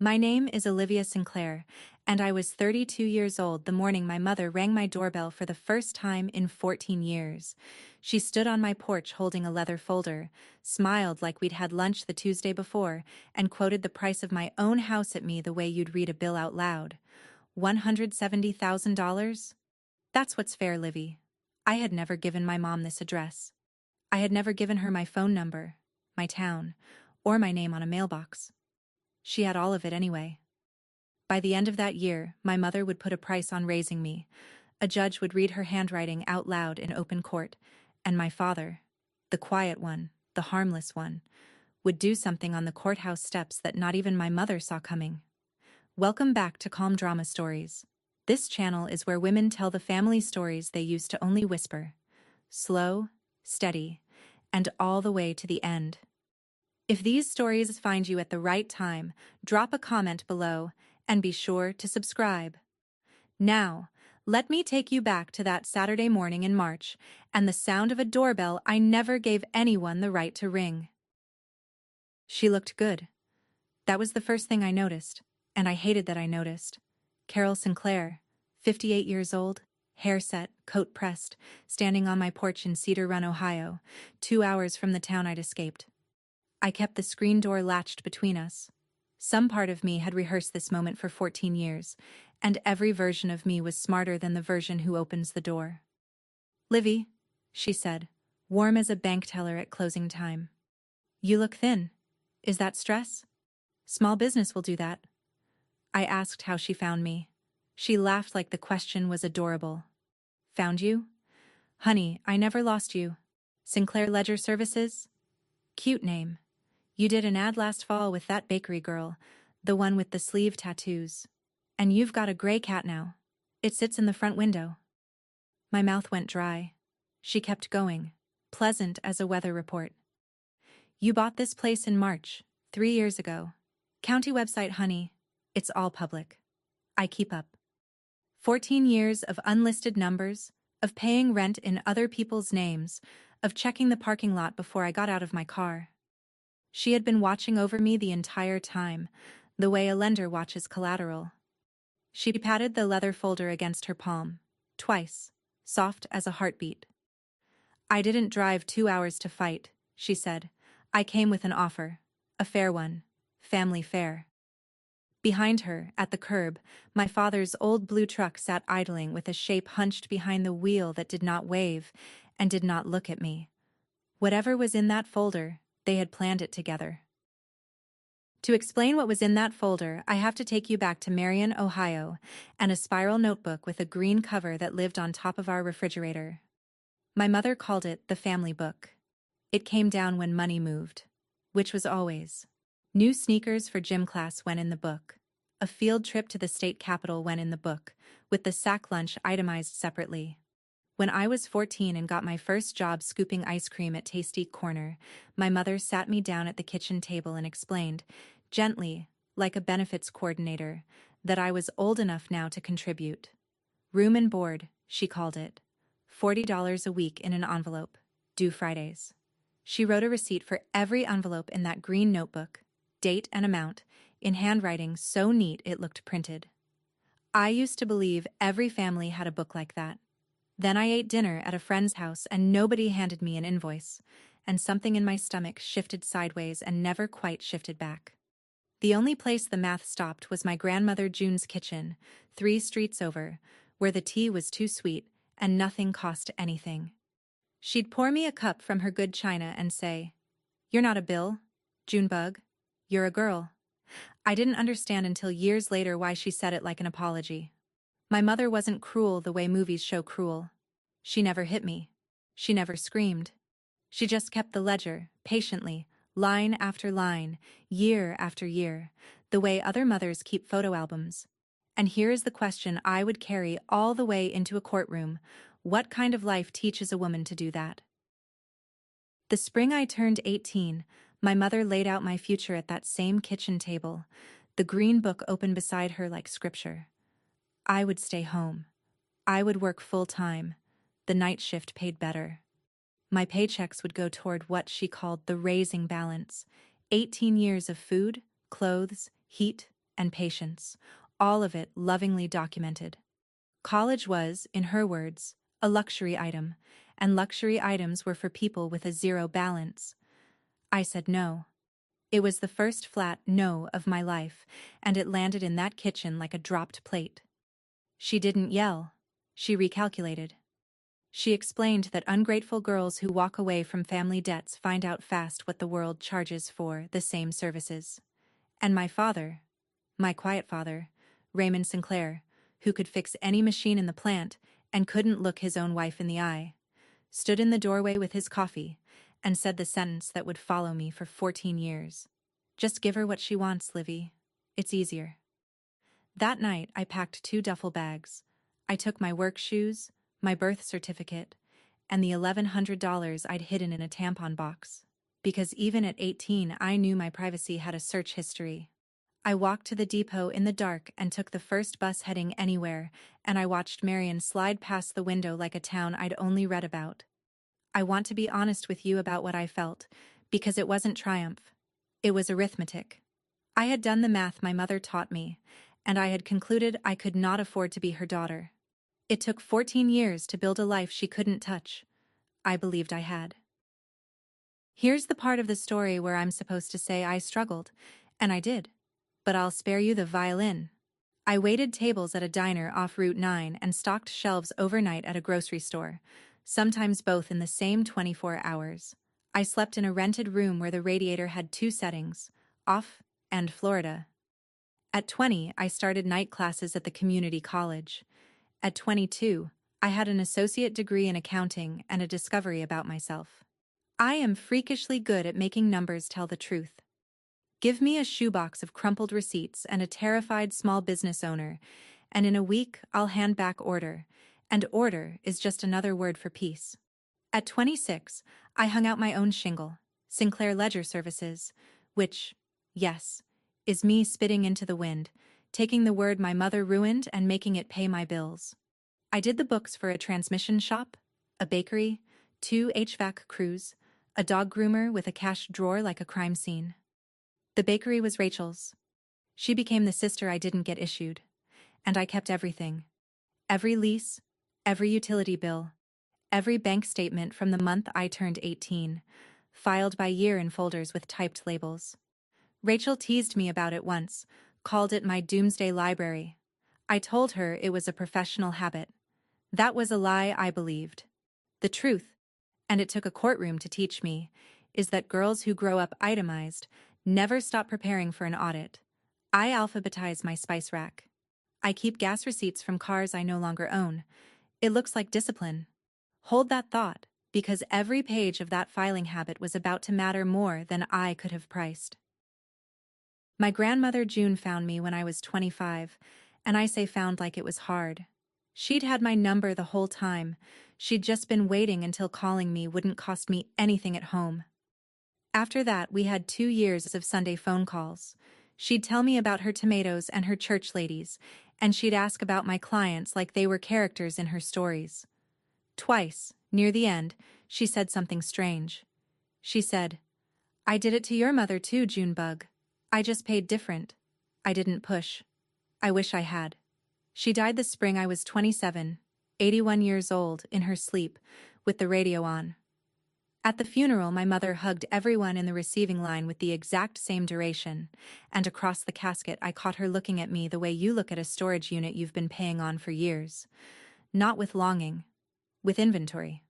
My name is Olivia Sinclair, and I was 32 years old the morning my mother rang my doorbell for the first time in 14 years. She stood on my porch holding a leather folder, smiled like we'd had lunch the Tuesday before, and quoted the price of my own house at me the way you'd read a bill out loud. $170,000? That's what's fair, Livy. I had never given my mom this address. I had never given her my phone number, my town, or my name on a mailbox. She had all of it anyway. By the end of that year, my mother would put a price on raising me. A judge would read her handwriting out loud in open court, and my father, the quiet one, the harmless one, would do something on the courthouse steps that not even my mother saw coming. Welcome back to Calm Drama Stories. This channel is where women tell the family stories they used to only whisper. Slow, steady, and all the way to the end. If these stories find you at the right time, drop a comment below and be sure to subscribe. Now, let me take you back to that Saturday morning in March and the sound of a doorbell I never gave anyone the right to ring. She looked good. That was the first thing I noticed, and I hated that I noticed. Carol Sinclair, 58 years old, hair set, coat pressed, standing on my porch in Cedar Run, Ohio, 2 hours from the town I'd escaped. I kept the screen door latched between us. Some part of me had rehearsed this moment for 14 years, and every version of me was smarter than the version who opens the door. "Livy," she said, warm as a bank teller at closing time. "You look thin. Is that stress? Small business will do that." I asked how she found me. She laughed like the question was adorable. "Found you? Honey, I never lost you. Sinclair Ledger Services? Cute name. You did an ad last fall with that bakery girl, the one with the sleeve tattoos. And you've got a gray cat now. It sits in the front window." My mouth went dry. She kept going, pleasant as a weather report. "You bought this place in March, 3 years ago. County website, honey. It's all public. I keep up. 14 years of unlisted numbers, of paying rent in other people's names, of checking the parking lot before I got out of my car." She had been watching over me the entire time, the way a lender watches collateral. She patted the leather folder against her palm, twice, soft as a heartbeat. "I didn't drive 2 hours to fight," she said. "I came with an offer. A fair one. Family fare." Behind her, at the curb, my father's old blue truck sat idling with a shape hunched behind the wheel that did not wave and did not look at me. Whatever was in that folder, they had planned it together. To explain what was in that folder, I have to take you back to Marion, Ohio, and a spiral notebook with a green cover that lived on top of our refrigerator. My mother called it the family book. It came down when money moved, which was always. New sneakers for gym class went in the book. A field trip to the state capitol went in the book, with the sack lunch itemized separately. When I was 14 and got my first job scooping ice cream at Tasty Corner, my mother sat me down at the kitchen table and explained, gently, like a benefits coordinator, that I was old enough now to contribute. Room and board, she called it. $40 a week in an envelope, due Fridays. She wrote a receipt for every envelope in that green notebook, date and amount, in handwriting so neat it looked printed. I used to believe every family had a book like that. Then I ate dinner at a friend's house and nobody handed me an invoice, and something in my stomach shifted sideways and never quite shifted back. The only place the math stopped was my grandmother June's kitchen, 3 streets over, where the tea was too sweet and nothing cost anything. She'd pour me a cup from her good china and say, "You're not a bill, Junebug. You're a girl." I didn't understand until years later why she said it like an apology. My mother wasn't cruel the way movies show cruel. She never hit me. She never screamed. She just kept the ledger, patiently, line after line, year after year, the way other mothers keep photo albums. And here is the question I would carry all the way into a courtroom: what kind of life teaches a woman to do that? The spring I turned 18, my mother laid out my future at that same kitchen table, the green book open beside her like scripture. I would stay home. I would work full-time. The night shift paid better. My paychecks would go toward what she called the raising balance: 18 years of food, clothes, heat, and patience, all of it lovingly documented. College was, in her words, a luxury item, and luxury items were for people with a zero balance. I said no. It was the first flat no of my life, and it landed in that kitchen like a dropped plate. She didn't yell. She recalculated. She explained that ungrateful girls who walk away from family debts find out fast what the world charges for the same services. And my father, my quiet father, Raymond Sinclair, who could fix any machine in the plant and couldn't look his own wife in the eye, stood in the doorway with his coffee and said the sentence that would follow me for 14 years. Just give her what she wants, Livy. It's easier. That night, I packed 2 duffel bags. I took my work shoes, my birth certificate, and the $1,100 I'd hidden in a tampon box. Because even at 18, I knew my privacy had a search history. I walked to the depot in the dark and took the first bus heading anywhere, and I watched Marion slide past the window like a town I'd only read about. I want to be honest with you about what I felt, because it wasn't triumph. It was arithmetic. I had done the math my mother taught me, and I had concluded I could not afford to be her daughter. It took 14 years to build a life she couldn't touch. I believed I had. Here's the part of the story where I'm supposed to say I struggled, and I did. But I'll spare you the violin. I waited tables at a diner off Route 9 and stocked shelves overnight at a grocery store, sometimes both in the same 24 hours. I slept in a rented room where the radiator had 2 settings, off and Florida. At 20, I started night classes at the community college. At 22, I had an associate degree in accounting and a discovery about myself. I am freakishly good at making numbers tell the truth. Give me a shoebox of crumpled receipts and a terrified small business owner, and in a week I'll hand back order, and order is just another word for peace. At 26, I hung out my own shingle, Sinclair Ledger Services, which, yes, is me spitting into the wind, taking the word my mother ruined and making it pay my bills. I did the books for a transmission shop, a bakery, 2 HVAC crews, a dog groomer with a cash drawer like a crime scene. The bakery was Rachel's. She became the sister I didn't get issued. And I kept everything. Every lease, every utility bill, every bank statement from the month I turned 18, filed by year in folders with typed labels. Rachel teased me about it once, called it my doomsday library. I told her it was a professional habit. That was a lie I believed. The truth, and it took a courtroom to teach me, is that girls who grow up itemized never stop preparing for an audit. I alphabetize my spice rack. I keep gas receipts from cars I no longer own. It looks like discipline. Hold that thought, because every page of that filing habit was about to matter more than I could have priced. My grandmother June found me when I was 25, and I say found like it was hard. She'd had my number the whole time. She'd just been waiting until calling me wouldn't cost me anything at home. After that, we had 2 years of Sunday phone calls. She'd tell me about her tomatoes and her church ladies, and she'd ask about my clients like they were characters in her stories. Twice, near the end, she said something strange. She said, "I did it to your mother too, Junebug. I just paid different. I didn't push. I wish I had." She died the spring I was 27, 81 years old, in her sleep, with the radio on. At the funeral, my mother hugged everyone in the receiving line with the exact same duration, and across the casket I caught her looking at me the way you look at a storage unit you've been paying on for years. Not with longing, with inventory.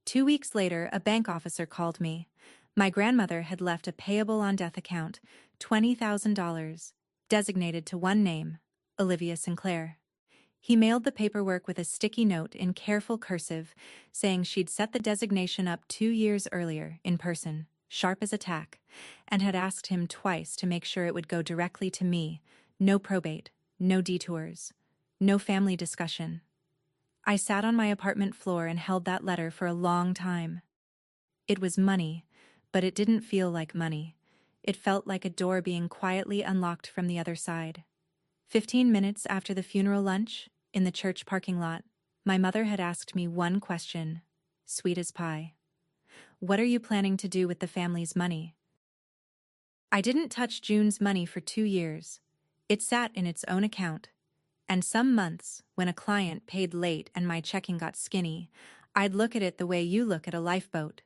2 weeks later, a bank officer called me. My grandmother had left a payable on death account, $20,000, designated to one name, Olivia Sinclair. He mailed the paperwork with a sticky note in careful cursive, saying she'd set the designation up 2 years earlier, in person, sharp as a tack, and had asked him twice to make sure it would go directly to me, no probate, no detours, no family discussion. I sat on my apartment floor and held that letter for a long time. It was money, but it didn't feel like money. It felt like a door being quietly unlocked from the other side. 15 minutes after the funeral lunch, in the church parking lot, my mother had asked me one question, sweet as pie. "What are you planning to do with the family's money?" I didn't touch June's money for 2 years. It sat in its own account, and some months, when a client paid late and my checking got skinny, I'd look at it the way you look at a lifeboat.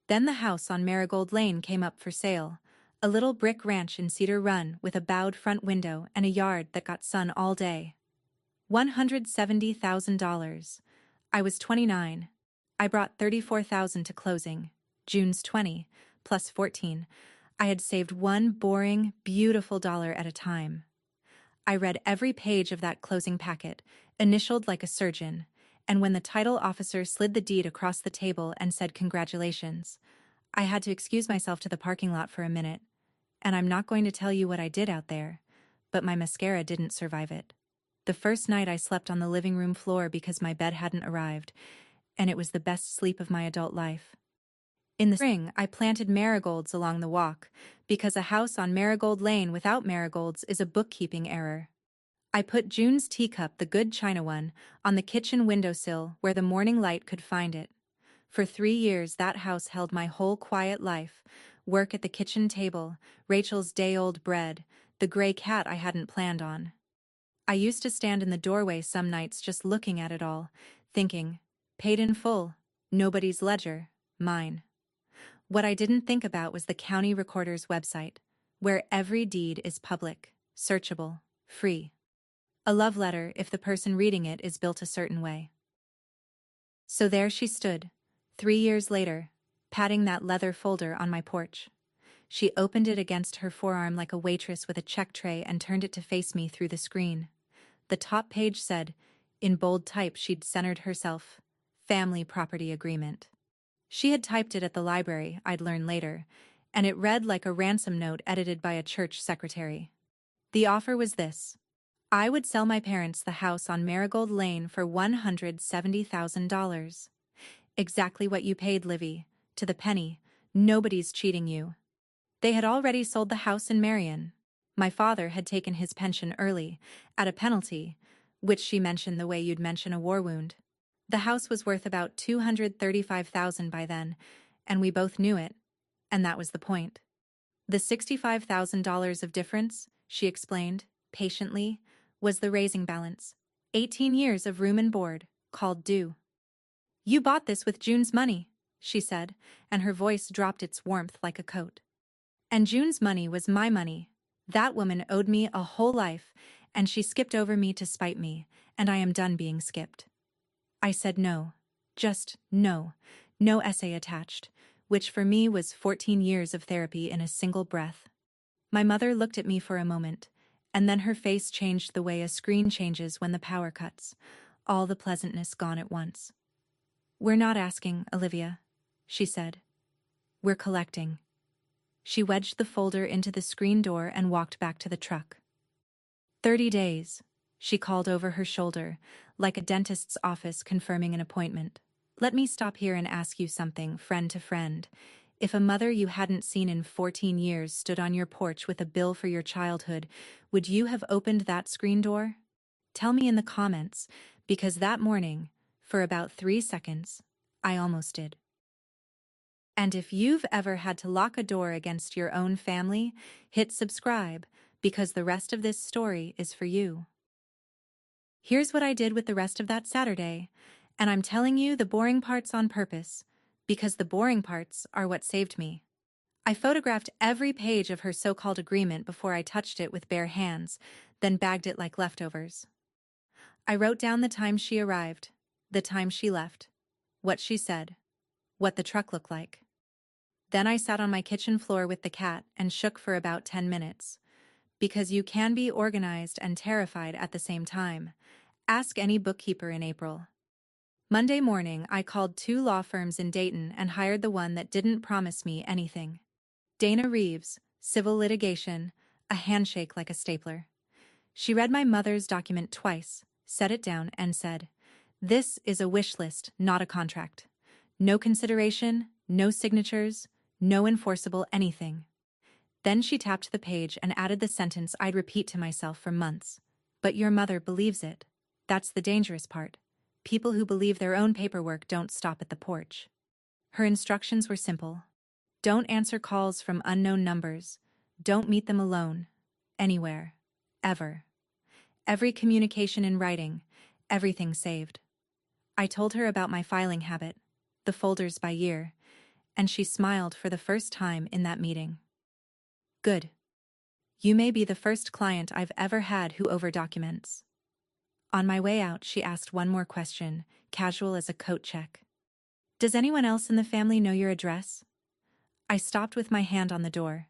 Then the house on Marigold Lane came up for sale, a little brick ranch in Cedar Run with a bowed front window and a yard that got sun all day. $170,000. I was 29. I brought $34,000 to closing, June's 20, plus 14. I had saved one boring, beautiful dollar at a time. I read every page of that closing packet, initialed like a surgeon, and when the title officer slid the deed across the table and said congratulations, I had to excuse myself to the parking lot for a minute. And I'm not going to tell you what I did out there, but my mascara didn't survive it. The first night I slept on the living room floor because my bed hadn't arrived, and it was the best sleep of my adult life. In the spring, I planted marigolds along the walk, because a house on Marigold Lane without marigolds is a bookkeeping error. I put June's teacup, the good china one, on the kitchen windowsill where the morning light could find it. For 3 years that house held my whole quiet life, work at the kitchen table, Rachel's day-old bread, the gray cat I hadn't planned on. I used to stand in the doorway some nights just looking at it all, thinking, paid in full, nobody's ledger, mine. What I didn't think about was the county recorder's website, where every deed is public, searchable, free. A love letter if the person reading it is built a certain way. So there she stood, 3 years later, patting that leather folder on my porch. She opened it against her forearm like a waitress with a check tray and turned it to face me through the screen. The top page said, in bold type she'd centered herself, family property agreement. She had typed it at the library, I'd learn later, and it read like a ransom note edited by a church secretary. The offer was this. I would sell my parents the house on Marigold Lane for $170,000. Exactly what you paid, Livy, to the penny. Nobody's cheating you. They had already sold the house in Marion. My father had taken his pension early, at a penalty, which she mentioned the way you'd mention a war wound. The house was worth about $235,000 by then, and we both knew it, and that was the point. The $65,000 of difference, she explained, patiently, was the raising balance. 18 years of room and board, called due. You bought this with June's money, she said, and her voice dropped its warmth like a coat. And June's money was my money. That woman owed me a whole life, and she skipped over me to spite me, and I am done being skipped. I said no. Just no. No essay attached, which for me was 14 years of therapy in a single breath. My mother looked at me for a moment, and then her face changed the way a screen changes when the power cuts, all the pleasantness gone at once. We're not asking, Olivia, she said. We're collecting. She wedged the folder into the screen door and walked back to the truck. 30 days, she called over her shoulder, like a dentist's office confirming an appointment. Let me stop here and ask you something, friend to friend. If a mother you hadn't seen in 14 years stood on your porch with a bill for your childhood, would you have opened that screen door? Tell me in the comments, because that morning, for about 3 seconds, I almost did. And if you've ever had to lock a door against your own family, hit subscribe, because the rest of this story is for you. Here's what I did with the rest of that Saturday, and I'm telling you the boring parts on purpose, because the boring parts are what saved me. I photographed every page of her so-called agreement before I touched it with bare hands, then bagged it like leftovers. I wrote down the time she arrived, the time she left, what she said, what the truck looked like. Then I sat on my kitchen floor with the cat and shook for about 10 minutes. Because you can be organized and terrified at the same time. Ask any bookkeeper in April. Monday morning, I called 2 law firms in Dayton and hired the one that didn't promise me anything. Dana Reeves, civil litigation, a handshake like a stapler. She read my mother's document twice, set it down, and said, "This is a wish list, not a contract. No consideration, no signatures, no enforceable anything." Then she tapped the page and added the sentence I'd repeat to myself for months. But your mother believes it. That's the dangerous part. People who believe their own paperwork don't stop at the porch. Her instructions were simple. Don't answer calls from unknown numbers. Don't meet them alone. Anywhere. ever. Every communication in writing, everything saved. I told her about my filing habit, the folders by year, and she smiled for the first time in that meeting. Good. You may be the first client I've ever had who overdocuments. On my way out, she asked one more question, casual as a coat check. Does anyone else in the family know your address? I stopped with my hand on the door,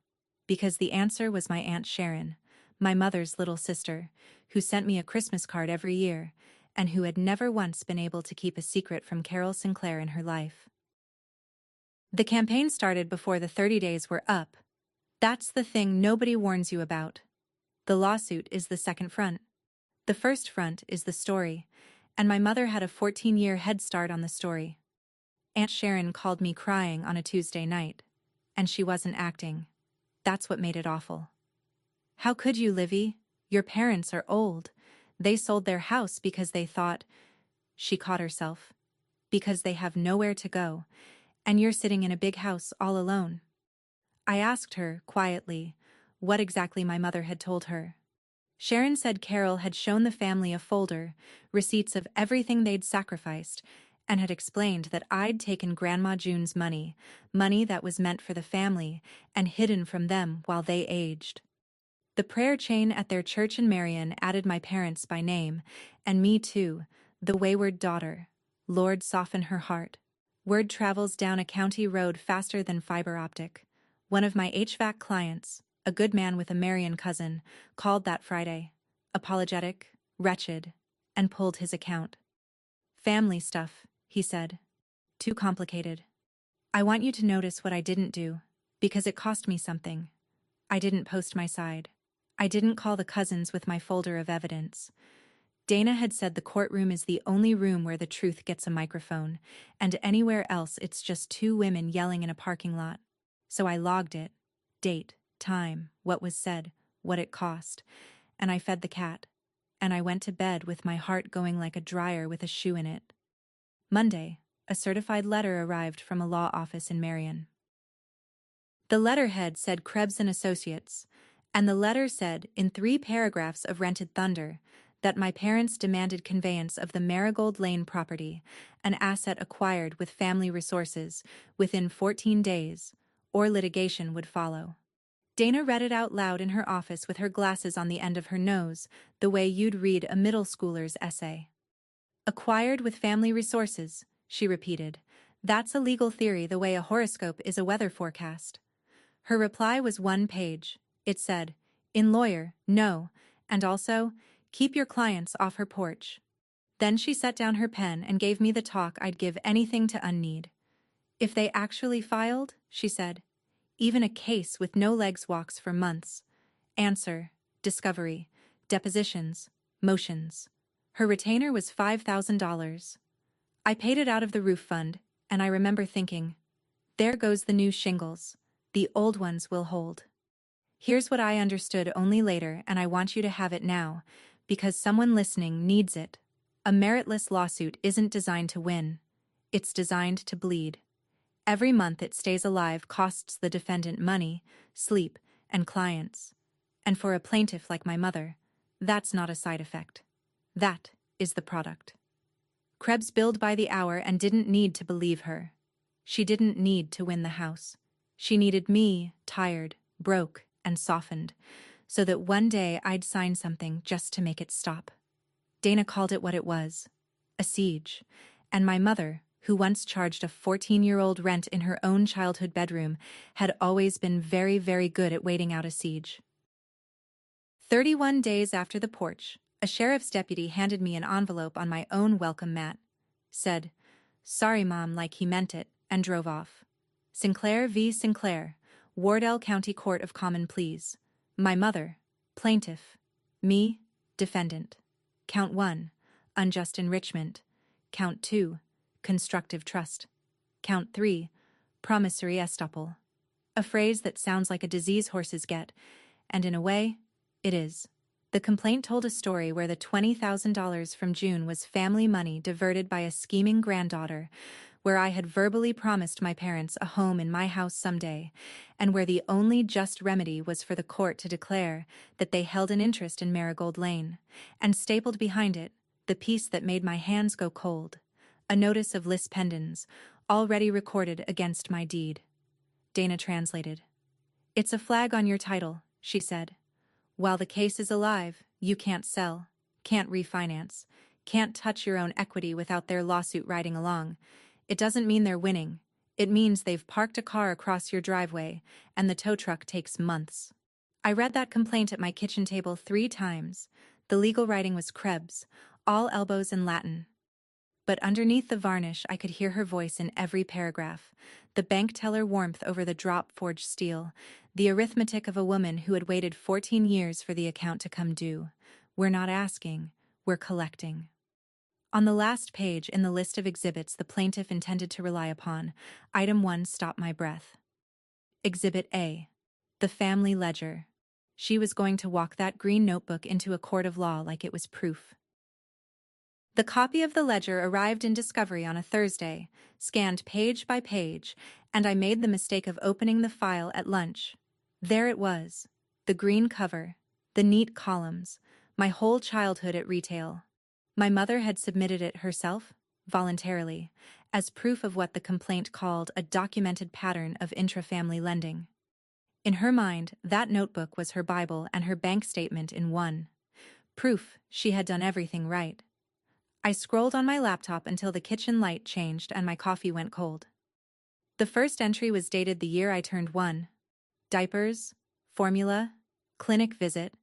because the answer was my Aunt Sharon, my mother's little sister, who sent me a Christmas card every year, and who had never once been able to keep a secret from Carol Sinclair in her life. The campaign started before the 30 days were up. That's the thing nobody warns you about. The lawsuit is the second front. The first front is the story, and my mother had a 14-year head start on the story. Aunt Sharon called me crying on a Tuesday night, and she wasn't acting. That's what made it awful. How could you, Livy? Your parents are old. They sold their house because they thought, she caught herself, because they have nowhere to go, and you're sitting in a big house all alone. I asked her, quietly, what exactly my mother had told her. Sharon said Carol had shown the family a folder, receipts of everything they'd sacrificed, and had explained that I'd taken Grandma June's money that was meant for the family, and hidden from them while they aged. The prayer chain at their church in Marion added my parents by name, and me too, the wayward daughter. Lord, soften her heart. Word travels down a county road faster than fiber optic. One of my HVAC clients, a good man with a Marion cousin, called that Friday, apologetic, wretched, and pulled his account. Family stuff, he said. Too complicated. I want you to notice what I didn't do, because it cost me something. I didn't post my side. I didn't call the cousins with my folder of evidence. Dana had said the courtroom is the only room where the truth gets a microphone, and anywhere else it's just two women yelling in a parking lot. So I logged it. Date, time, what was said, what it cost, and I fed the cat. And I went to bed with my heart going like a dryer with a shoe in it. Monday, a certified letter arrived from a law office in Marion. The letterhead said Krebs and Associates, and the letter said, in 3 paragraphs of Rented Thunder, that my parents demanded conveyance of the Marigold Lane property, an asset acquired with family resources, within 14 days, or litigation would follow. Dana read it out loud in her office with her glasses on the end of her nose, the way you'd read a middle schooler's essay. Acquired with family resources, she repeated. That's a legal theory the way a horoscope is a weather forecast. Her reply was 1 page. It said, in lawyer, no, and also, keep your clients off her porch. Then she set down her pen and gave me the talk I'd give anything to unneed. If they actually filed, she said, even a case with no legs walks for months. Answer, discovery, depositions, motions. Her retainer was $5,000. I paid it out of the roof fund, and I remember thinking, there goes the new shingles. The old ones will hold. Here's what I understood only later, and I want you to have it now, because someone listening needs it. A meritless lawsuit isn't designed to win. It's designed to bleed. Every month it stays alive costs the defendant money, sleep, and clients. And for a plaintiff like my mother, that's not a side effect. That is the product. Krebs billed by the hour and didn't need to believe her. She didn't need to win the house. She needed me, tired, broke, and softened, so that one day I'd sign something just to make it stop. Dana called it what it was, a siege, and my mother, who once charged a 14-year-old rent in her own childhood bedroom, had always been very, very good at waiting out a siege. 31 days after the porch, a sheriff's deputy handed me an envelope on my own welcome mat, said, sorry, Mom, like he meant it, and drove off. Sinclair v. Sinclair, Wardell County Court of Common Pleas. My mother, plaintiff. Me, defendant. Count 1, unjust enrichment. Count 2, constructive trust. Count 3, promissory estoppel. A phrase that sounds like a disease horses get, and in a way, it is. The complaint told a story where the $20,000 from June was family money diverted by a scheming granddaughter, where I had verbally promised my parents a home in my house someday, and where the only just remedy was for the court to declare that they held an interest in Marigold Lane, and stapled behind it, the piece that made my hands go cold, a notice of lis pendens, already recorded against my deed. Dana translated. "It's a flag on your title," she said. "While the case is alive, you can't sell, can't refinance, can't touch your own equity without their lawsuit riding along. It doesn't mean they're winning. It means they've parked a car across your driveway, and the tow truck takes months." I read that complaint at my kitchen table 3 times. The legal writing was Krebs, all elbows in Latin. But underneath the varnish I could hear her voice in every paragraph, the bank teller warmth over the drop-forged steel, the arithmetic of a woman who had waited 14 years for the account to come due. We're not asking, we're collecting. On the last page in the list of exhibits the plaintiff intended to rely upon, Item 1 stopped my breath. Exhibit A. The family ledger. She was going to walk that green notebook into a court of law like it was proof. The copy of the ledger arrived in Discovery on a Thursday, scanned page by page, and I made the mistake of opening the file at lunch. There it was, the green cover, the neat columns, my whole childhood at retail. My mother had submitted it herself, voluntarily, as proof of what the complaint called a documented pattern of intra-family lending. In her mind, that notebook was her Bible and her bank statement in one. Proof she had done everything right. I scrolled on my laptop until the kitchen light changed and my coffee went cold. The first entry was dated the year I turned 1. Diapers, formula, clinic visit,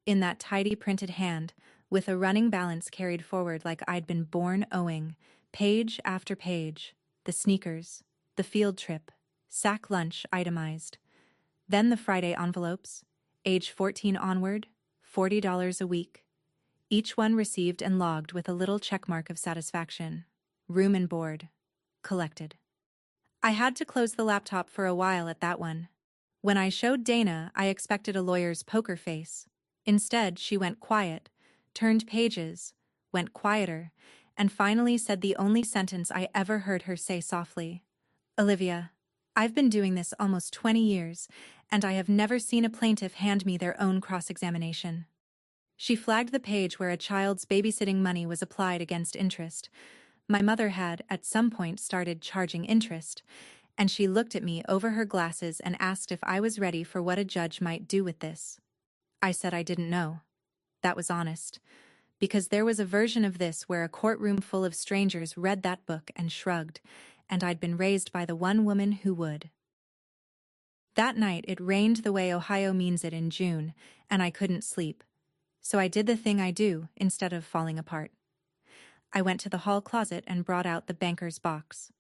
in that tidy printed hand, with a running balance carried forward like I'd been born owing, page after page, the sneakers, the field trip, sack lunch itemized. Then the Friday envelopes, age 14 onward, $40 a week. Each one received and logged with a little checkmark of satisfaction. Room and board. Collected. I had to close the laptop for a while at that one. When I showed Dana, I expected a lawyer's poker face. Instead, she went quiet, turned pages, went quieter, and finally said the only sentence I ever heard her say softly. "Olivia, I've been doing this almost 20 years, and I have never seen a plaintiff hand me their own cross-examination." She flagged the page where a child's babysitting money was applied against interest. My mother had, at some point, started charging interest, and she looked at me over her glasses and asked if I was ready for what a judge might do with this. I said I didn't know. That was honest, because there was a version of this where a courtroom full of strangers read that book and shrugged, and I'd been raised by the one woman who would. That night it rained the way Ohio means it in June, and I couldn't sleep. So I did the thing I do instead of falling apart. I went to the hall closet and brought out the banker's box.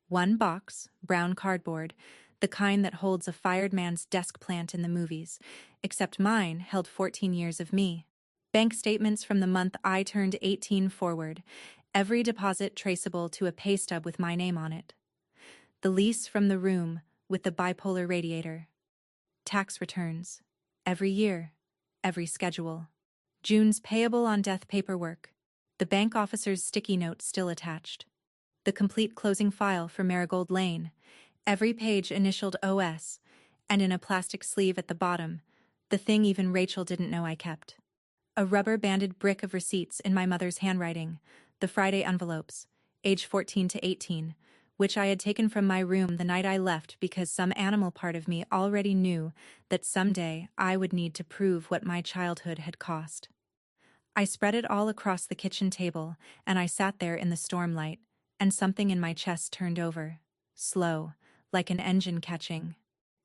One box, brown cardboard, the kind that holds a fired man's desk plant in the movies, except mine held 14 years of me. Bank statements from the month I turned 18 forward, every deposit traceable to a pay stub with my name on it. The lease from the room with the bipolar radiator. Tax returns. Every year. Every schedule. June's payable on death paperwork. The bank officer's sticky note still attached. The complete closing file for Marigold Lane. Every page initialed OS, and in a plastic sleeve at the bottom, the thing even Rachel didn't know I kept. A rubber-banded brick of receipts in my mother's handwriting, the Friday envelopes, age 14 to 18, which I had taken from my room the night I left because some animal part of me already knew that someday I would need to prove what my childhood had cost. I spread it all across the kitchen table, and I sat there in the stormlight, and something in my chest turned over, slow, like an engine catching.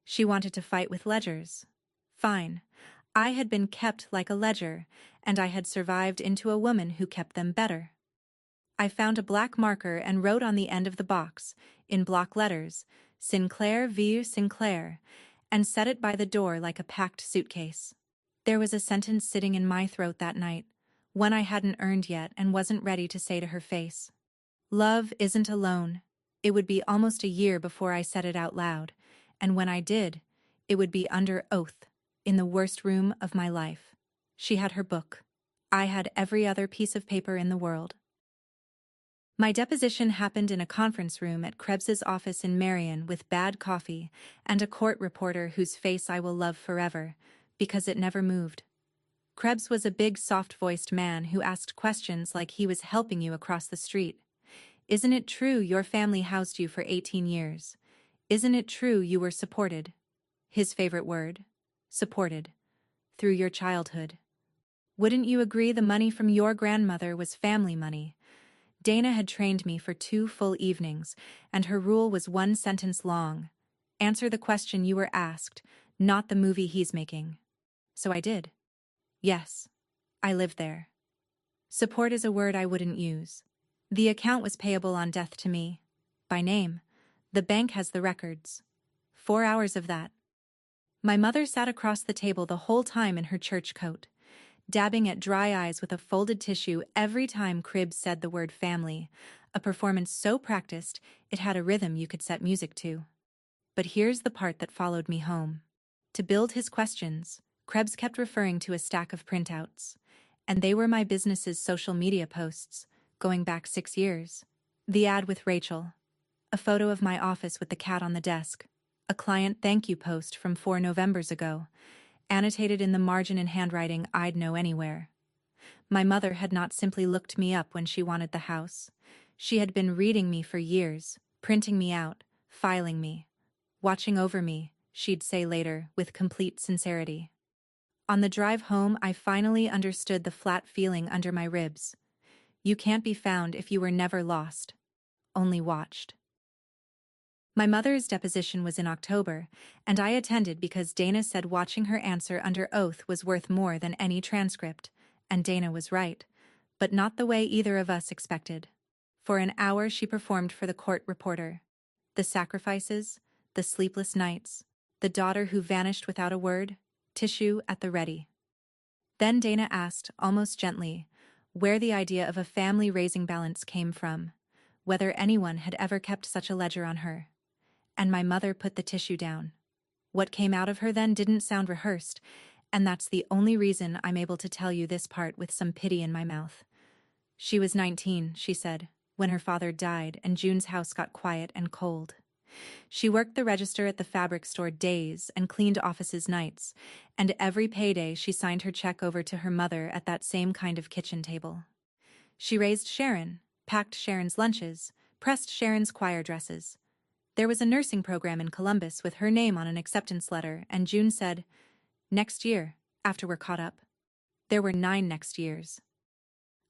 She wanted to fight with ledgers. Fine. I had been kept like a ledger, and I had survived into a woman who kept them better. I found a black marker and wrote on the end of the box, in block letters, Sinclair v. Sinclair, and set it by the door like a packed suitcase. There was a sentence sitting in my throat that night, one I hadn't earned yet and wasn't ready to say to her face. Love isn't alone. It would be almost a year before I said it out loud, and when I did, it would be under oath, in the worst room of my life. She had her book. I had every other piece of paper in the world. My deposition happened in a conference room at Krebs's office in Marion with bad coffee and a court reporter whose face I will love forever, because it never moved. Krebs was a big soft-voiced man who asked questions like he was helping you across the street. Isn't it true your family housed you for 18 years? Isn't it true you were supported? His favorite word? Supported. Through your childhood. Wouldn't you agree the money from your grandmother was family money? Dana had trained me for 2 full evenings, and her rule was 1 sentence long. Answer the question you were asked, not the movie he's making. So I did. Yes. I lived there. Support is a word I wouldn't use. The account was payable on death to me. By name. The bank has the records. 4 hours of that. My mother sat across the table the whole time in her church coat, dabbing at dry eyes with a folded tissue every time Krebs said the word family, a performance so practiced it had a rhythm you could set music to. But here's the part that followed me home. To build his questions, Krebs kept referring to a stack of printouts, and they were my business's social media posts, going back 6 years. The ad with Rachel, a photo of my office with the cat on the desk, a client thank you post from 4 Novembers ago, annotated in the margin in handwriting I'd know anywhere. My mother had not simply looked me up when she wanted the house. She had been reading me for years, printing me out, filing me, watching over me, she'd say later, with complete sincerity. On the drive home, I finally understood the flat feeling under my ribs. You can't be found if you were never lost, only watched. My mother's deposition was in October, and I attended because Dana said watching her answer under oath was worth more than any transcript, and Dana was right, but not the way either of us expected. For an hour she performed for the court reporter. The sacrifices, the sleepless nights, the daughter who vanished without a word, tissue at the ready. Then Dana asked, almost gently, where the idea of a family raising balance came from, whether anyone had ever kept such a ledger on her. And my mother put the tissue down. What came out of her then didn't sound rehearsed, and that's the only reason I'm able to tell you this part with some pity in my mouth. She was 19, she said, when her father died and June's house got quiet and cold. She worked the register at the fabric store days and cleaned offices nights, and every payday she signed her check over to her mother at that same kind of kitchen table. She raised Sharon, packed Sharon's lunches, pressed Sharon's choir dresses. There was a nursing program in Columbus with her name on an acceptance letter, and June said, "Next year, after we're caught up." There were 9 next years.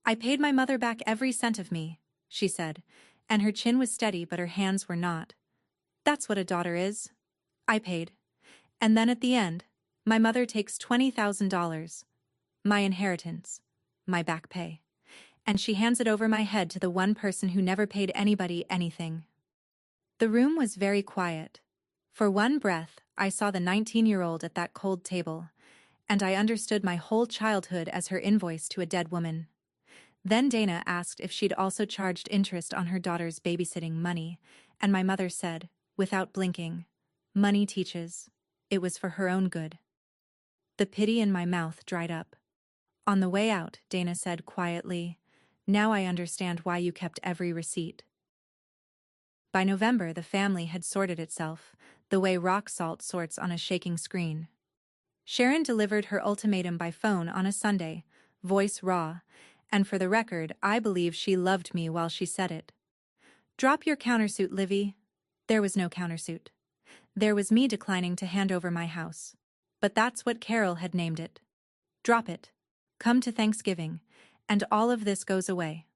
I paid my mother back every cent of me, she said, and her chin was steady but her hands were not. That's what a daughter is. I paid. And then at the end, my mother takes $20,000, my inheritance, my back pay, and she hands it over my head to the one person who never paid anybody anything. The room was very quiet. For one breath, I saw the 19-year-old at that cold table, and I understood my whole childhood as her invoice to a dead woman. Then Dana asked if she'd also charged interest on her daughter's babysitting money, and my mother said, without blinking, "Money teaches. It was for her own good." The pity in my mouth dried up. On the way out, Dana said quietly, "Now I understand why you kept every receipt." By November, the family had sorted itself, the way rock salt sorts on a shaking screen. Sharon delivered her ultimatum by phone on a Sunday, voice raw, and for the record, I believe she loved me while she said it. "Drop your countersuit, Livy." There was no countersuit. There was me declining to hand over my house. But that's what Carol had named it. Drop it. Come to Thanksgiving, and all of this goes away.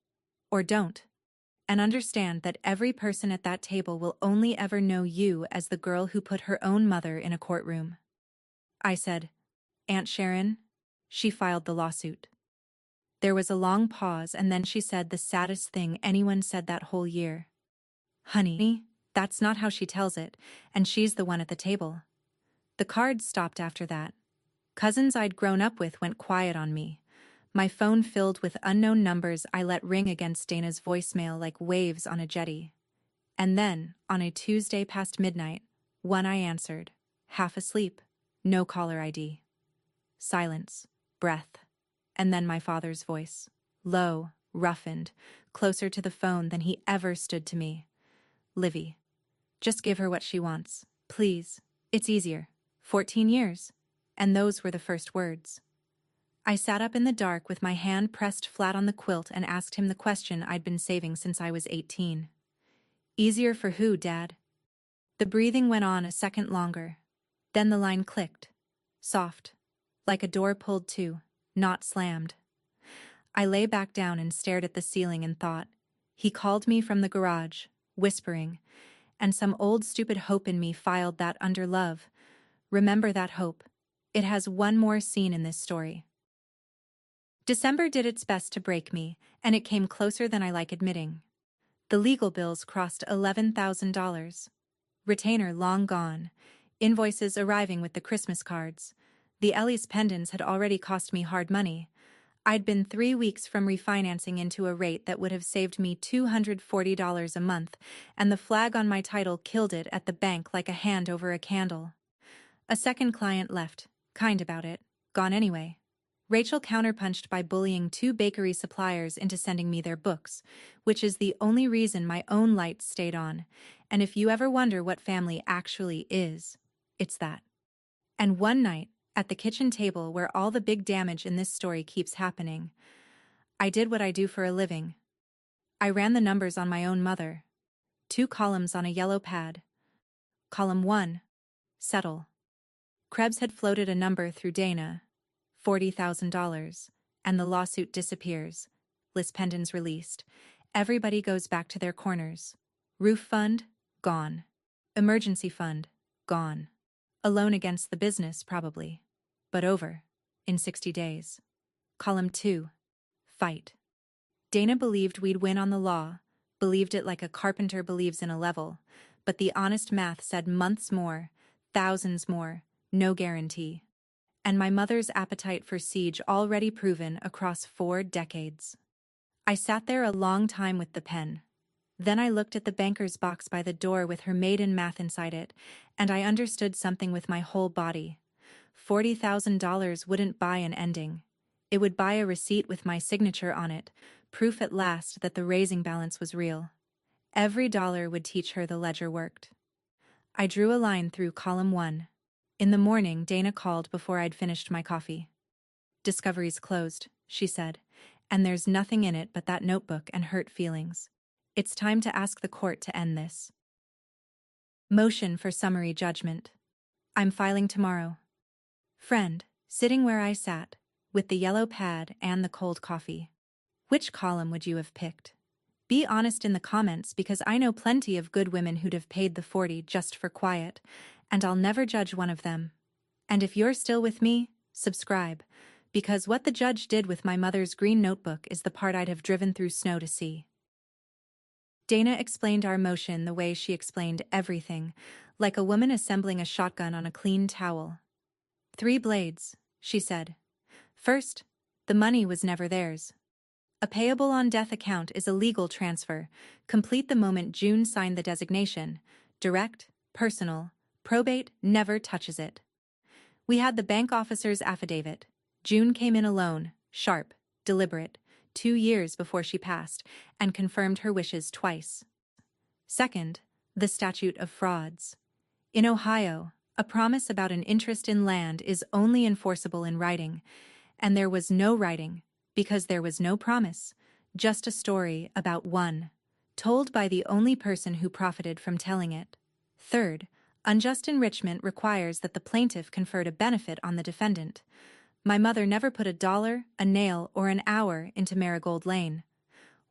Or don't. And understand that every person at that table will only ever know you as the girl who put her own mother in a courtroom. I said, "Aunt Sharon?" She filed the lawsuit. There was a long pause, and then she said the saddest thing anyone said that whole year. "Honey, that's not how she tells it, and she's the one at the table." The cards stopped after that. Cousins I'd grown up with went quiet on me. My phone filled with unknown numbers I let ring against Dana's voicemail like waves on a jetty. And then, on a Tuesday past midnight, one I answered, half asleep, no caller ID. Silence, breath, and then my father's voice, low, roughened, closer to the phone than he ever stood to me. "Livy, just give her what she wants, please. It's easier. 14 years." And those were the first words. I sat up in the dark with my hand pressed flat on the quilt and asked him the question I'd been saving since I was 18. "Easier for who, Dad?" The breathing went on a second longer. Then the line clicked. Soft. Like a door pulled to, not slammed. I lay back down and stared at the ceiling and thought. He called me from the garage, whispering, and some old stupid hope in me filed that under love. Remember that hope. It has one more scene in this story. December did its best to break me, and it came closer than I like admitting. The legal bills crossed $11,000. Retainer long gone. Invoices arriving with the Christmas cards. The Ellie's pendants had already cost me hard money. I'd been 3 weeks from refinancing into a rate that would have saved me $240 a month, and the flag on my title killed it at the bank like a hand over a candle. A second client left, kind about it, gone anyway. Rachel counterpunched by bullying 2 bakery suppliers into sending me their books, which is the only reason my own lights stayed on, and if you ever wonder what family actually is, it's that. And one night, at the kitchen table where all the big damage in this story keeps happening, I did what I do for a living. I ran the numbers on my own mother. 2 columns on a yellow pad. Column 1. Settle. Krebs had floated a number through Dana, $40,000, and the lawsuit disappears. List pendants released. Everybody goes back to their corners. Roof fund, gone. Emergency fund, gone. A loan against the business, probably. But over. In 60 days. Column 2. Fight. Dana believed we'd win on the law, believed it like a carpenter believes in a level, but the honest math said months more, thousands more, no guarantee. And my mother's appetite for siege already proven across 4 decades. I sat there a long time with the pen. Then I looked at the banker's box by the door with her maiden math inside it, and I understood something with my whole body. $40,000 wouldn't buy an ending. It would buy a receipt with my signature on it, proof at last that the raising balance was real. Every dollar would teach her the ledger worked. I drew a line through column 1. In the morning, Dana called before I'd finished my coffee. "Discovery's closed," she said, "and there's nothing in it but that notebook and hurt feelings. It's time to ask the court to end this." Motion for summary judgment. I'm filing tomorrow. Friend, sitting where I sat, with the yellow pad and the cold coffee. Which column would you have picked? Be honest in the comments, because I know plenty of good women who'd have paid the 40 just for quiet, and I'll never judge one of them. And if you're still with me, subscribe, because what the judge did with my mother's green notebook is the part I'd have driven through snow to see. Dana explained our motion the way she explained everything, like a woman assembling a shotgun on a clean towel. 3 blades, she said. First, the money was never theirs. A payable on death account is a legal transfer, complete the moment June signed the designation. Direct, personal, probate never touches it. We had the bank officer's affidavit. June came in alone, sharp, deliberate, 2 years before she passed, and confirmed her wishes twice. Second, the statute of frauds. In Ohio, a promise about an interest in land is only enforceable in writing, and there was no writing, because there was no promise, just a story about one, told by the only person who profited from telling it. Third, unjust enrichment requires that the plaintiff conferred a benefit on the defendant. My mother never put a dollar, a nail, or an hour into Marigold Lane.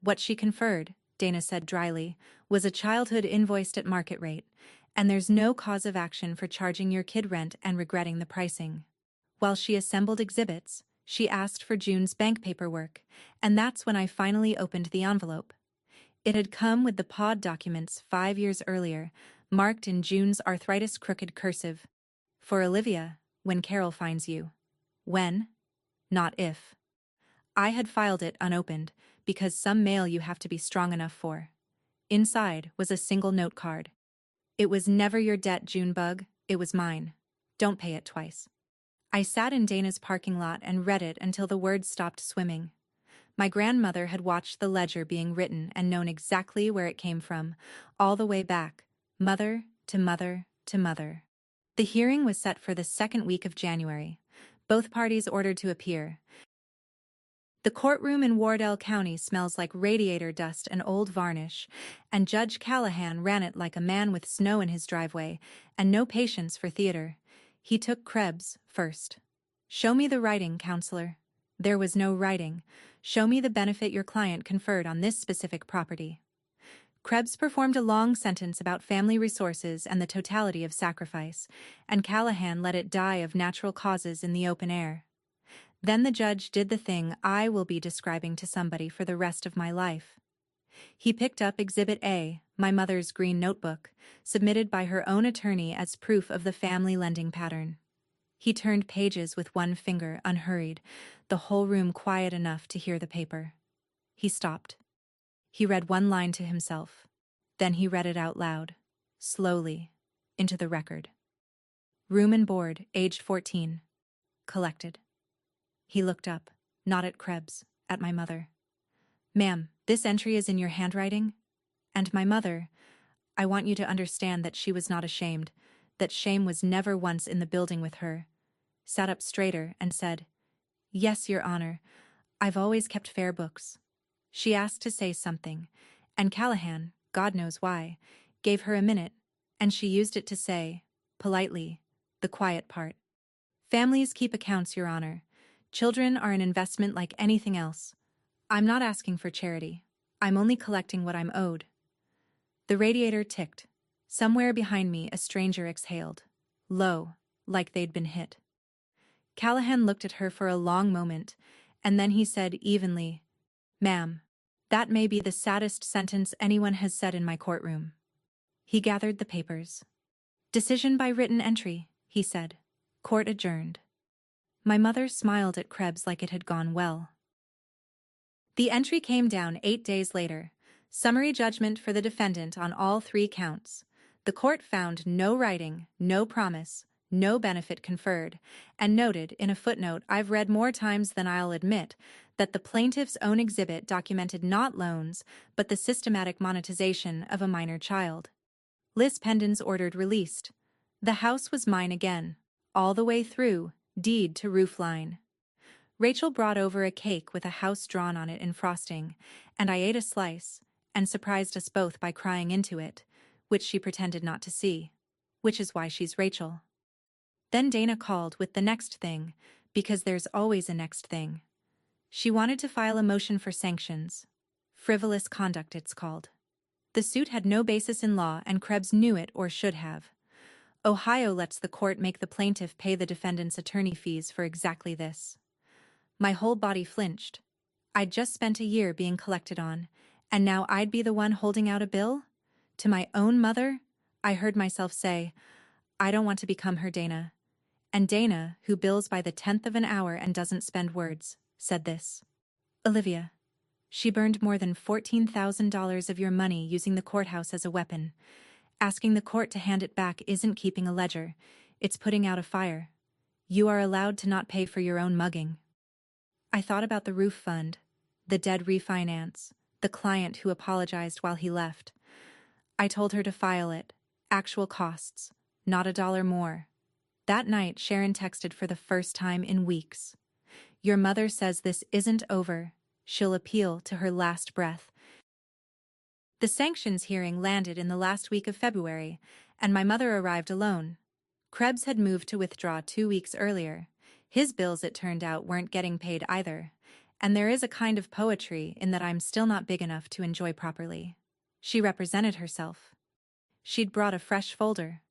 What she conferred, Dana said dryly, was a childhood invoiced at market rate, and there's no cause of action for charging your kid rent and regretting the pricing. While she assembled exhibits, she asked for June's bank paperwork, and that's when I finally opened the envelope. It had come with the POD documents 5 years earlier, marked in June's arthritis-crooked cursive. For Olivia, when Carol finds you. When? Not if. I had filed it unopened, because some mail you have to be strong enough for. Inside was a single note card. It was never your debt, Junebug, it was mine. Don't pay it twice. I sat in Dana's parking lot and read it until the words stopped swimming. My grandmother had watched the ledger being written and known exactly where it came from, all the way back, mother to mother to mother. The hearing was set for the second week of January. Both parties ordered to appear. The courtroom in Wardell County smells like radiator dust and old varnish, and Judge Callahan ran it like a man with snow in his driveway and no patience for theater. He took Krebs first. "Show me the writing, counselor." There was no writing. "Show me the benefit your client conferred on this specific property." Krebs performed a long sentence about family resources and the totality of sacrifice, and Callahan let it die of natural causes in the open air. Then the judge did the thing I will be describing to somebody for the rest of my life. He picked up Exhibit A, my mother's green notebook, submitted by her own attorney as proof of the family lending pattern. He turned pages with one finger, unhurried, the whole room quiet enough to hear the paper. He stopped. He read one line to himself. Then he read it out loud, slowly, into the record. Room and board, aged 14. Collected. He looked up, not at Krebs, at my mother. "Ma'am, this entry is in your handwriting?" And my mother, I want you to understand that she was not ashamed, that shame was never once in the building with her, sat up straighter and said, "Yes, Your Honor, I've always kept fair books." She asked to say something, and Callahan, God knows why, gave her a minute, and she used it to say, politely, the quiet part. "Families keep accounts, Your Honor. Children are an investment like anything else. I'm not asking for charity. I'm only collecting what I'm owed." The radiator ticked. Somewhere behind me a stranger exhaled. Low, like they'd been hit. Callahan looked at her for a long moment, and then he said evenly, "Ma'am, that may be the saddest sentence anyone has said in my courtroom." He gathered the papers. "Decision by written entry," he said. "Court adjourned." My mother smiled at Krebs like it had gone well. The entry came down 8 days later. Summary judgment for the defendant on all 3 counts. The court found no writing, no promise, no benefit conferred, and noted in a footnote I've read more times than I'll admit that the plaintiff's own exhibit documented not loans, but the systematic monetization of a minor child. Liz Pendens ordered released. The house was mine again, all the way through, deed to roofline. Rachel brought over a cake with a house drawn on it in frosting, and I ate a slice, and surprised us both by crying into it, which she pretended not to see, which is why she's Rachel. Then Dana called with the next thing, because there's always a next thing. She wanted to file a motion for sanctions. Frivolous conduct, it's called. The suit had no basis in law, and Krebs knew it or should have. Ohio lets the court make the plaintiff pay the defendant's attorney fees for exactly this. My whole body flinched. I'd just spent a year being collected on, and now I'd be the one holding out a bill? To my own mother? I heard myself say, "I don't want to become her, Dana." And Dana, who bills by the 10th of an hour and doesn't spend words, said this. "Olivia, she burned more than $14,000 of your money using the courthouse as a weapon. Asking the court to hand it back isn't keeping a ledger, it's putting out a fire. You are allowed to not pay for your own mugging." I thought about the roof fund, the dead refinance, the client who apologized while he left. I told her to file it, actual costs, not $1 more. That night, Sharon texted for the first time in weeks. "Your mother says this isn't over. She'll appeal to her last breath." The sanctions hearing landed in the last week of February, and my mother arrived alone. Krebs had moved to withdraw 2 weeks earlier. His bills, it turned out, weren't getting paid either. And there is a kind of poetry in that I'm still not big enough to enjoy properly. She represented herself. She'd brought a fresh folder,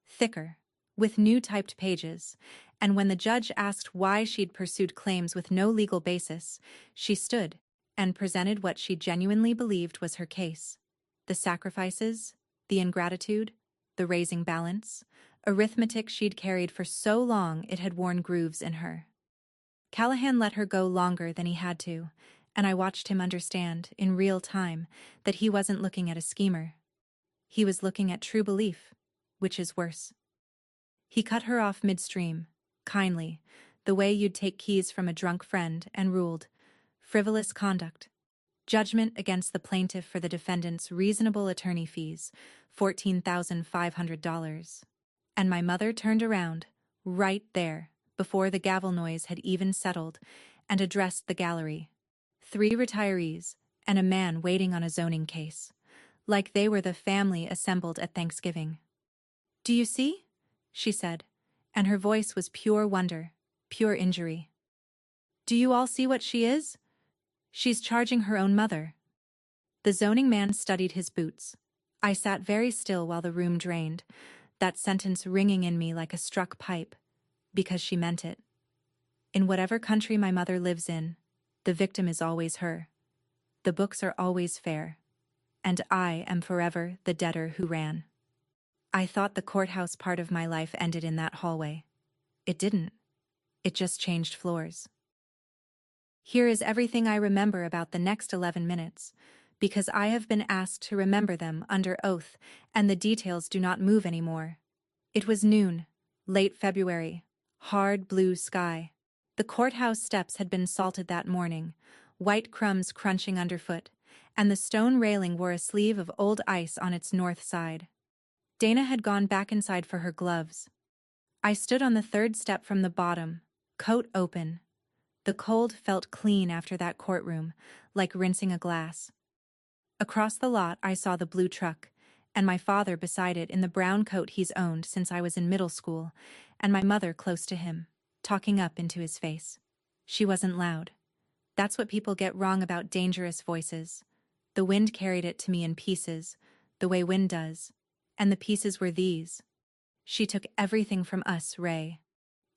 thicker, with new typed pages, and when the judge asked why she'd pursued claims with no legal basis, she stood and presented what she genuinely believed was her case. The sacrifices, the ingratitude, the raising balance, arithmetic she'd carried for so long it had worn grooves in her. Callahan let her go longer than he had to, and I watched him understand, in real time, that he wasn't looking at a schemer. He was looking at true belief, which is worse. He cut her off midstream, kindly, the way you'd take keys from a drunk friend, and ruled, Frivolous conduct. Judgment against the plaintiff for the defendant's reasonable attorney fees, $14,500. And my mother turned around, right there, before the gavel noise had even settled, and addressed the gallery. 3 retirees, and a man waiting on a zoning case. Like they were the family assembled at Thanksgiving. "Do you see?" she said, and her voice was pure wonder, pure injury. "Do you all see what she is? She's charging her own mother." The zoning man studied his boots. I sat very still while the room drained, that sentence ringing in me like a struck pipe, because she meant it. In whatever country my mother lives in, the victim is always her. The books are always fair. And I am forever the debtor who ran. I thought the courthouse part of my life ended in that hallway. It didn't. It just changed floors. Here is everything I remember about the next 11 minutes, because I have been asked to remember them under oath, and the details do not move anymore. It was noon, late February, hard blue sky. The courthouse steps had been salted that morning, white crumbs crunching underfoot, and the stone railing wore a sleeve of old ice on its north side. Dana had gone back inside for her gloves. I stood on the 3rd step from the bottom, coat open. The cold felt clean after that courtroom, like rinsing a glass. Across the lot I saw the blue truck, and my father beside it in the brown coat he's owned since I was in middle school, and my mother close to him, talking up into his face. She wasn't loud. That's what people get wrong about dangerous voices. The wind carried it to me in pieces, the way wind does, and the pieces were these. She took everything from us, Ray.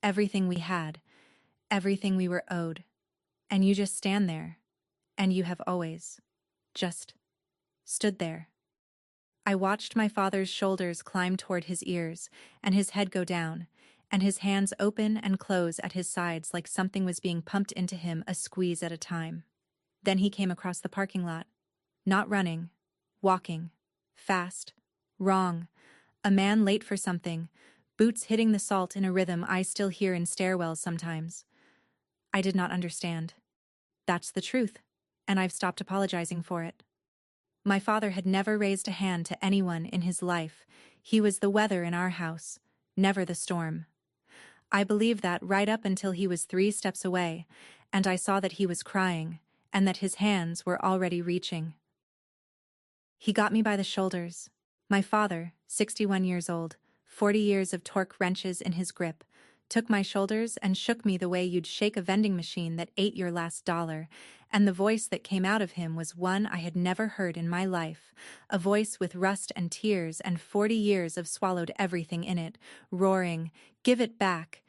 Everything we had, everything we were owed. And you just stand there, and you have always just stood there. I watched my father's shoulders climb toward his ears, and his head go down, and his hands open and close at his sides like something was being pumped into him a squeeze at a time. Then he came across the parking lot. Not running, walking, fast, wrong, a man late for something, boots hitting the salt in a rhythm I still hear in stairwells sometimes. I did not understand. That's the truth, and I've stopped apologizing for it. My father had never raised a hand to anyone in his life. He was the weather in our house, never the storm. I believed that right up until he was 3 steps away, and I saw that he was crying, and that his hands were already reaching. He got me by the shoulders. My father, 61 years old, 40 years of torque wrenches in his grip, took my shoulders and shook me the way you'd shake a vending machine that ate your last dollar, and the voice that came out of him was one I had never heard in my life, a voice with rust and tears and 40 years of swallowed everything in it, roaring, give it back,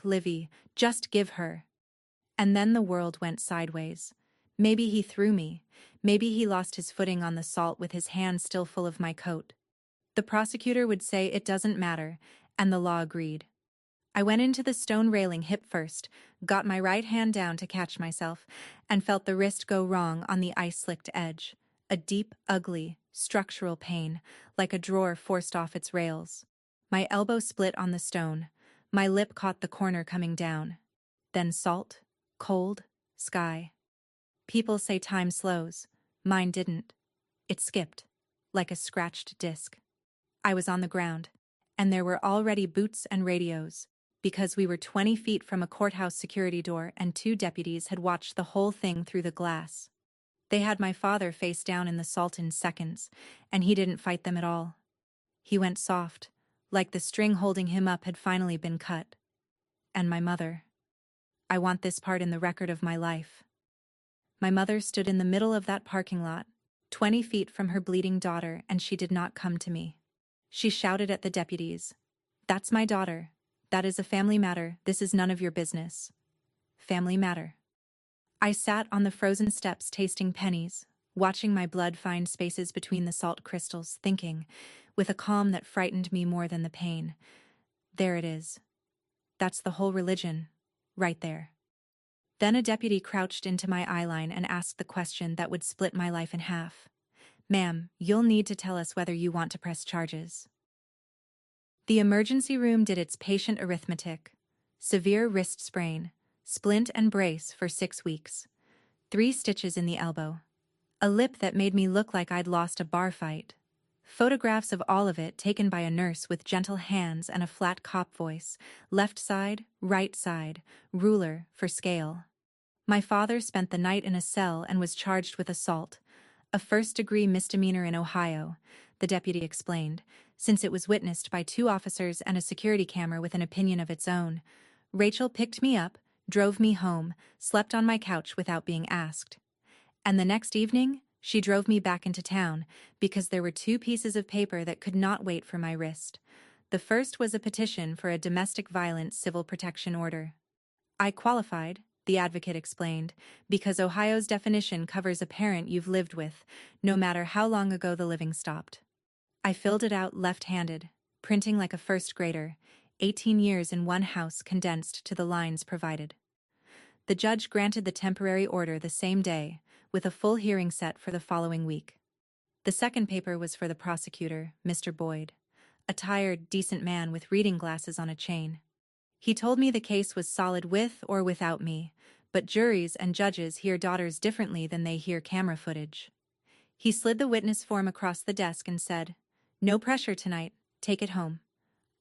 Livy, just give her." And then the world went sideways. Maybe he threw me. Maybe he lost his footing on the salt with his hand still full of my coat. The prosecutor would say it doesn't matter, and the law agreed. I went into the stone railing hip first, got my right hand down to catch myself, and felt the wrist go wrong on the ice-slicked edge. A deep, ugly, structural pain, like a drawer forced off its rails. My elbow split on the stone. My lip caught the corner coming down. Then salt, cold, sky. People say time slows. Mine didn't. It skipped, like a scratched disc. I was on the ground, and there were already boots and radios, because we were 20 feet from a courthouse security door and 2 deputies had watched the whole thing through the glass. They had my father face down in the salt in seconds, and he didn't fight them at all. He went soft, like the string holding him up had finally been cut. And my mother. I want this part in the record of my life. My mother stood in the middle of that parking lot, 20 feet from her bleeding daughter, and she did not come to me. She shouted at the deputies, "That's my daughter. That is a family matter. This is none of your business." Family matter. I sat on the frozen steps tasting pennies, watching my blood find spaces between the salt crystals, thinking, with a calm that frightened me more than the pain, there it is. That's the whole religion, right there. Then a deputy crouched into my eyeline and asked the question that would split my life in half. "Ma'am, you'll need to tell us whether you want to press charges." The emergency room did its patient arithmetic. Severe wrist sprain, splint and brace for 6 weeks. 3 stitches in the elbow. A lip that made me look like I'd lost a bar fight. Photographs of all of it taken by a nurse with gentle hands and a flat cop voice. Left side, right side, ruler for scale. My father spent the night in a cell and was charged with assault, a first-degree misdemeanor in Ohio, the deputy explained, since it was witnessed by 2 officers and a security camera with an opinion of its own. Rachel picked me up, drove me home, slept on my couch without being asked. And the next evening, she drove me back into town because there were 2 pieces of paper that could not wait for my wrist. The first was a petition for a domestic violence civil protection order. I qualified, the advocate explained, because Ohio's definition covers a parent you've lived with, no matter how long ago the living stopped. I filled it out left-handed, printing like a first grader, 18 years in one house condensed to the lines provided. The judge granted the temporary order the same day, with a full hearing set for the following week. The second paper was for the prosecutor, Mr. Boyd, a tired, decent man with reading glasses on a chain. He told me the case was solid with or without me, but juries and judges hear daughters differently than they hear camera footage. He slid the witness form across the desk and said, "No pressure tonight, take it home."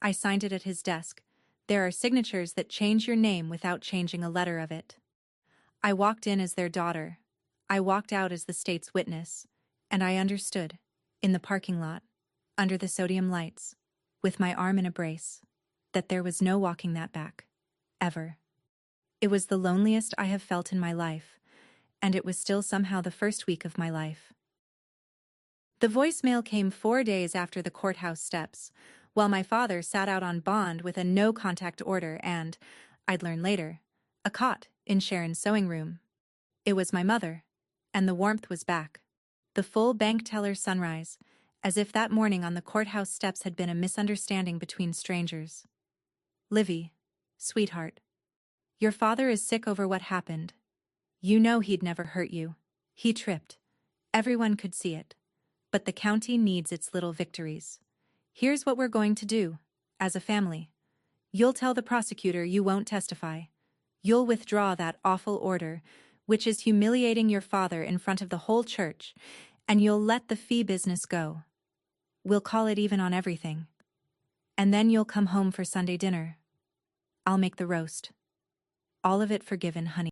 I signed it at his desk. There are signatures that change your name without changing a letter of it. I walked in as their daughter. I walked out as the state's witness, and I understood, in the parking lot, under the sodium lights, with my arm in a brace, that there was no walking that back, ever. It was the loneliest I have felt in my life, and it was still somehow the first week of my life. The voicemail came 4 days after the courthouse steps, while my father sat out on bond with a no-contact order and, I'd learn later, a cot in Sharon's sewing room. It was my mother, and the warmth was back. The full bank teller sunrise, as if that morning on the courthouse steps had been a misunderstanding between strangers. "Livy, sweetheart. Your father is sick over what happened. You know he'd never hurt you. He tripped. Everyone could see it. But the county needs its little victories. Here's what we're going to do, as a family. You'll tell the prosecutor you won't testify. You'll withdraw that awful order, which is humiliating your father in front of the whole church, and you'll let the fee business go. We'll call it even on everything. And then you'll come home for Sunday dinner. I'll make the roast. All of it forgiven, honey."